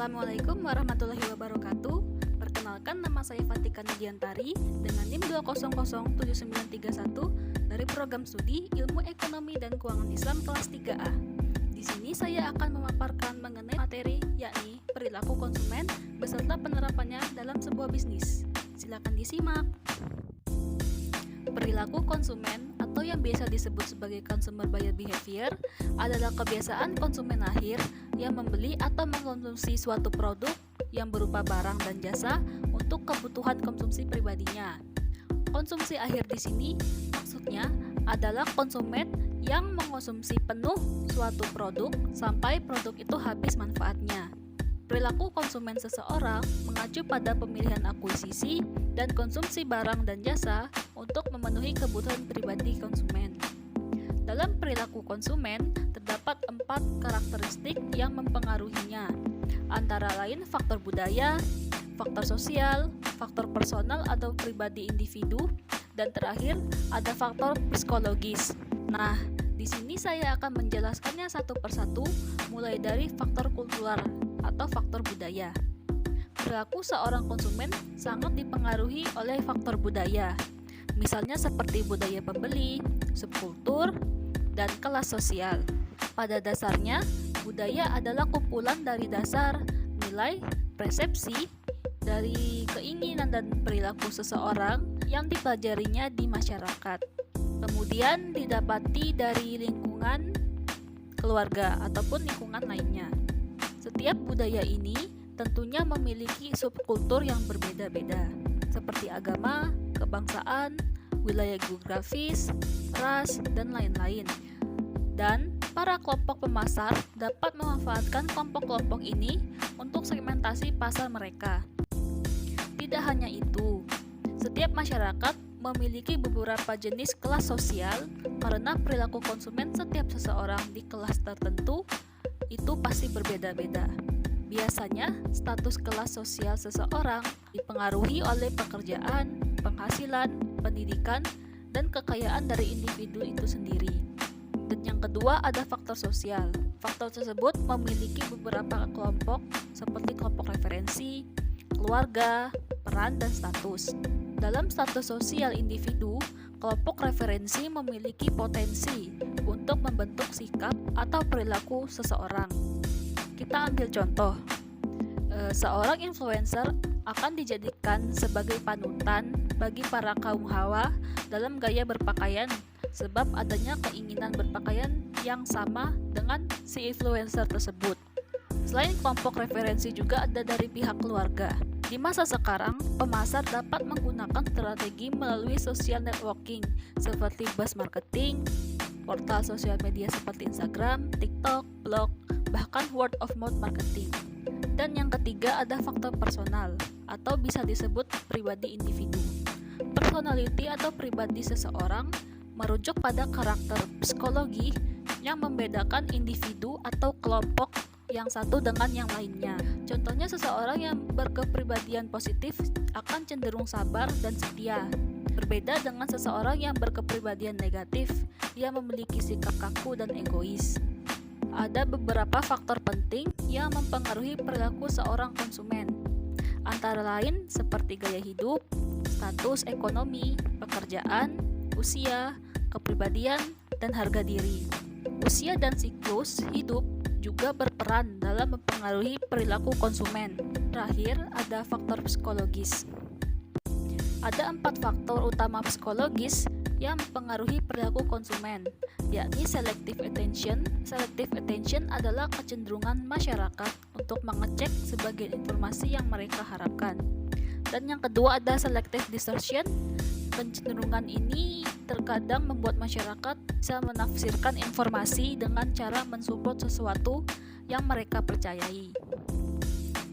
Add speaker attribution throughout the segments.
Speaker 1: Assalamualaikum warahmatullahi wabarakatuh. Perkenalkan, nama saya Fatika Nidiantari dengan NIM 2007931 dari program studi Ilmu Ekonomi dan Keuangan Islam kelas 3A. Di sini saya akan memaparkan mengenai materi yakni perilaku konsumen beserta penerapannya dalam sebuah bisnis. Silakan disimak. Perilaku konsumen atau yang biasa disebut sebagai consumer buyer behavior adalah kebiasaan konsumen akhir yang membeli atau mengkonsumsi suatu produk yang berupa barang dan jasa untuk kebutuhan konsumsi pribadinya. Konsumsi akhir di sini maksudnya adalah konsumen yang mengkonsumsi penuh suatu produk sampai produk itu habis manfaatnya. Perilaku konsumen seseorang mengacu pada pemilihan akuisisi dan konsumsi barang dan jasa untuk memenuhi kebutuhan pribadi konsumen. Dalam perilaku konsumen, terdapat 4 karakteristik yang mempengaruhinya, antara lain faktor budaya, faktor sosial, faktor personal atau pribadi individu, dan terakhir ada faktor psikologis. Nah, di sini saya akan menjelaskannya satu persatu, mulai dari faktor kultural atau faktor budaya. Perilaku seorang konsumen sangat dipengaruhi oleh faktor budaya, misalnya seperti budaya pembeli, subkultur, dan kelas sosial. Pada dasarnya, budaya adalah kumpulan dari dasar, nilai, persepsi, dari keinginan dan perilaku seseorang yang dipelajarinya di masyarakat. Kemudian didapati dari lingkungan keluarga ataupun lingkungan lainnya. Setiap budaya ini tentunya memiliki subkultur yang berbeda-beda, seperti agama, kebangsaan, wilayah geografis, ras, dan lain-lain. Dan para kelompok pemasar dapat memanfaatkan kelompok-kelompok ini untuk segmentasi pasar mereka. Tidak hanya itu, setiap masyarakat memiliki beberapa jenis kelas sosial karena perilaku konsumen setiap seseorang di kelas tertentu itu pasti berbeda-beda. Biasanya, status kelas sosial seseorang dipengaruhi oleh pekerjaan, penghasilan, pendidikan, dan kekayaan dari individu itu sendiri. Dan yang kedua ada faktor sosial. Faktor tersebut memiliki beberapa kelompok seperti kelompok referensi, keluarga, peran, dan status. Dalam status sosial individu, kelompok referensi memiliki potensi untuk membentuk sikap atau perilaku seseorang. Kita ambil contoh, seorang influencer akan dijadikan sebagai panutan bagi para kaum hawa dalam gaya berpakaian sebab adanya keinginan berpakaian yang sama dengan si influencer tersebut. Selain kelompok referensi juga ada dari pihak keluarga. Di masa sekarang, pemasar dapat menggunakan strategi melalui social networking seperti buzz marketing, portal sosial media seperti Instagram, TikTok, blog, bahkan word of mouth marketing. Dan yang ketiga ada faktor personal atau bisa disebut pribadi individu. Personality atau pribadi seseorang merujuk pada karakter psikologi yang membedakan individu atau kelompok yang satu dengan yang lainnya. Contohnya seseorang yang berkepribadian positif akan cenderung sabar dan setia. Berbeda dengan seseorang yang berkepribadian negatif, ia memiliki sikap kaku dan egois. Ada beberapa faktor penting yang mempengaruhi perilaku seorang konsumen, antara lain seperti gaya hidup, status ekonomi, pekerjaan, usia, kepribadian, dan harga diri. Usia dan siklus hidup juga berperan dalam mempengaruhi perilaku konsumen. Terakhir, ada faktor psikologis. Ada 4 faktor utama psikologis yang mempengaruhi perilaku konsumen, yakni selective attention. Selective attention adalah kecenderungan masyarakat untuk mengecek sebagian informasi yang mereka harapkan. Dan yang kedua ada selective distortion. Kecenderungan ini terkadang membuat masyarakat bisa menafsirkan informasi dengan cara mensupport sesuatu yang mereka percayai.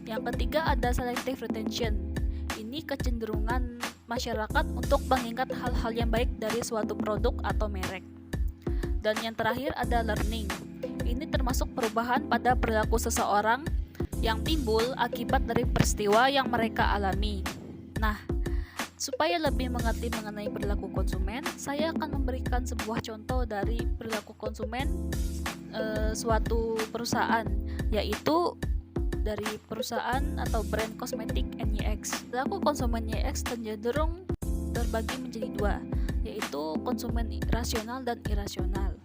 Speaker 1: Yang ketiga ada selective retention. Ini kecenderungan masyarakat untuk mengingat hal-hal yang baik dari suatu produk atau merek. Dan yang terakhir ada learning. Ini termasuk perubahan pada perilaku seseorang yang timbul akibat dari peristiwa yang mereka alami. Nah, supaya lebih mengerti mengenai perilaku konsumen, saya akan memberikan sebuah contoh dari perilaku konsumen suatu perusahaan, yaitu dari perusahaan atau brand kosmetik NYX. Perilaku konsumen NYX cenderung terbagi menjadi dua, yaitu konsumen rasional dan irasional.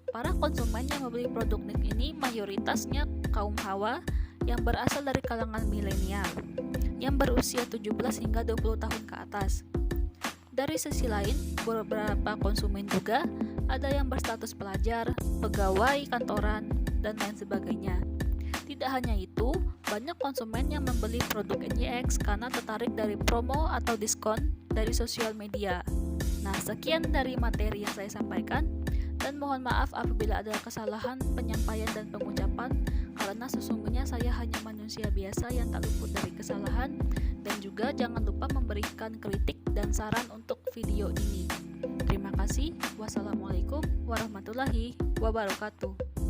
Speaker 1: Para konsumen yang membeli produk NYX ini mayoritasnya kaum hawa yang berasal dari kalangan milenial, yang berusia 17 hingga 20 tahun ke atas. Dari sisi lain, beberapa konsumen juga ada yang berstatus pelajar, pegawai kantoran, dan lain sebagainya. Tidak hanya itu, banyak konsumen yang membeli produk NYX karena tertarik dari promo atau diskon dari sosial media. Nah, sekian dari materi yang saya sampaikan, dan mohon maaf apabila ada kesalahan penyampaian dan pengucapan, karena sesungguhnya saya hanya manusia biasa yang tak luput dari kesalahan. Dan juga jangan lupa memberikan kritik dan saran untuk video ini. Terima kasih. Wassalamualaikum warahmatullahi wabarakatuh.